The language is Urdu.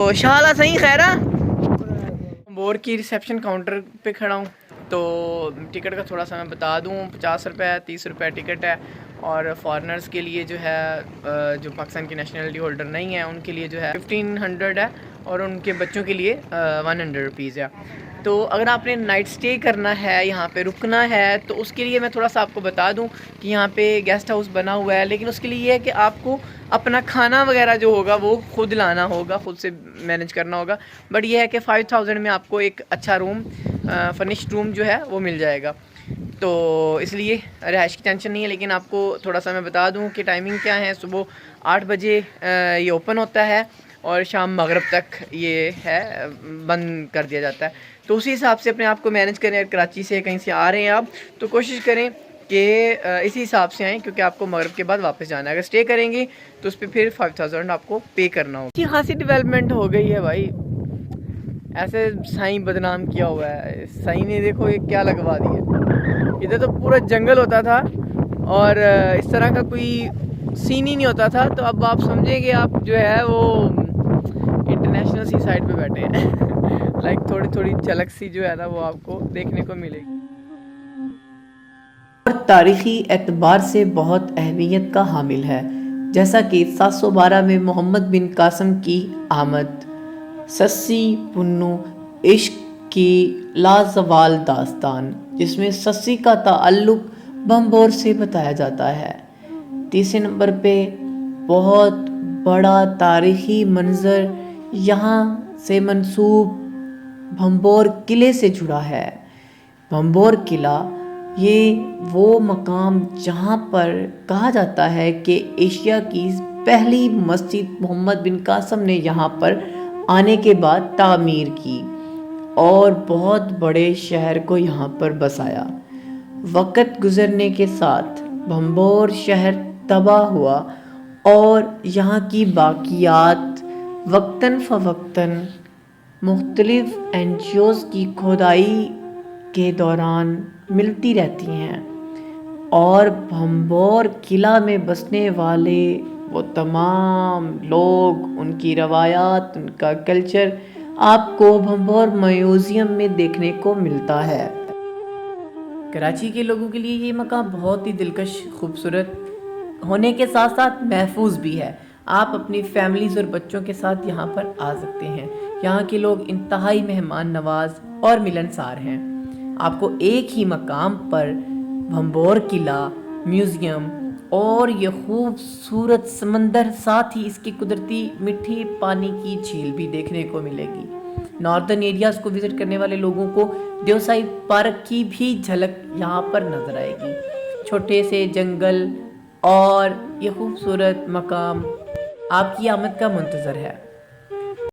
تو شالا صحیح خیرہ بور کی ریسیپشن کاؤنٹر پہ کھڑا ہوں. تو ٹکٹ کا تھوڑا سا میں بتا دوں, 50 روپے 30 روپے ٹکٹ ہے, اور فارنرز کے لیے جو ہے جو پاکستان کی نیشنلٹی ہولڈر نہیں ہے ان کے لیے جو ہے 1500 ہے, اور ان کے بچوں کے لیے 100 روپیز ہے. تو اگر آپ نے نائٹ سٹے کرنا ہے, یہاں پہ رکنا ہے, تو اس کے لیے میں تھوڑا سا آپ کو بتا دوں کہ یہاں پہ گیسٹ ہاؤس بنا ہوا ہے, لیکن اس کے لیے یہ ہے کہ آپ کو اپنا کھانا وغیرہ جو ہوگا وہ خود لانا ہوگا, خود سے مینیج کرنا ہوگا. بٹ یہ ہے کہ 5000 میں آپ کو ایک اچھا روم, فرنشڈ روم جو ہے وہ مل جائے گا. تو اس لیے رہائش کی ٹینشن نہیں ہے. لیکن آپ کو تھوڑا سا میں بتا دوں کہ ٹائمنگ کیا ہے. صبح 8 بجے یہ اوپن ہوتا ہے, اور شام مغرب تک یہ ہے بند کر دیا جاتا ہے. تو اسی حساب سے اپنے آپ کو مینیج کریں. اگر کراچی سے کہیں سے آ رہے ہیں آپ, تو کوشش کریں کہ اسی حساب سے آئیں, کیونکہ آپ کو مغرب کے بعد واپس جانا ہے. اگر اسٹے کریں گے تو اس پہ پھر 5000 آپ کو پے کرنا ہوگا. اچھی خاصی ڈیولپمنٹ ہو گئی ہے بھائی. ایسے سائیں بدنام کیا ہوا ہے, سائیں نے دیکھو یہ کیا لگوا دیا. ادھر تو پورا جنگل ہوتا تھا اور اس طرح کا کوئی سین ہی نہیں ہوتا تھا. تو اب آپ سمجھیں کہ آپ جو ہے وہ انٹرنیشنل سی سائٹ پہ بیٹھے ہیں. لائک تھوڑی تھوڑی جھلک سی جو ہے نا وہ آپ کو دیکھنے کو ملے گی. اور تاریخی اعتبار سے بہت اہمیت کا حامل ہے, جیسا کہ 712 میں محمد بن قاسم کی آمد, سسی پنو عشق کی لازوال داستان, جس میں سسی کا تعلق بھمبور سے بتایا جاتا ہے. تیسرے نمبر پہ بہت بڑا تاریخی منظر یہاں سے منسوب بھمبور قلعے سے جڑا ہے. بھمبور قلعہ یہ وہ مقام جہاں پر کہا جاتا ہے کہ ایشیا کی پہلی مسجد محمد بن قاسم نے یہاں پر آنے کے بعد تعمیر کی اور بہت بڑے شہر کو یہاں پر بسایا. وقت گزرنے کے ساتھ بھمبور شہر تباہ ہوا اور یہاں کی باقیات وقتاً فوقتاً مختلف NGOs کی کھدائی کے دوران ملتی رہتی ہیں, اور بھمبور قلعہ میں بسنے والے وہ تمام لوگ, ان کی روایات, ان کا کلچر آپ کو بھمبور میوزیم میں دیکھنے کو ملتا ہے. کراچی کے لوگوں کے لیے یہ مقام بہت ہی دلکش, خوبصورت ہونے کے ساتھ ساتھ محفوظ بھی ہے. آپ اپنی فیملیز اور بچوں کے ساتھ یہاں پر آ سکتے ہیں. یہاں کے لوگ انتہائی مہمان نواز اور ملنسار ہیں. آپ کو ایک ہی مقام پر بھمبور قلعہ, میوزیم اور یہ خوبصورت سمندر, ساتھ ہی اس کی قدرتی میٹھی پانی کی جھیل بھی دیکھنے کو ملے گی. ناردرن ایریاز کو وزٹ کرنے والے لوگوں کو دیوسائی پارک کی بھی جھلک یہاں پر نظر آئے گی. چھوٹے سے جنگل اور یہ خوبصورت مقام آپ کی آمد کا منتظر ہے.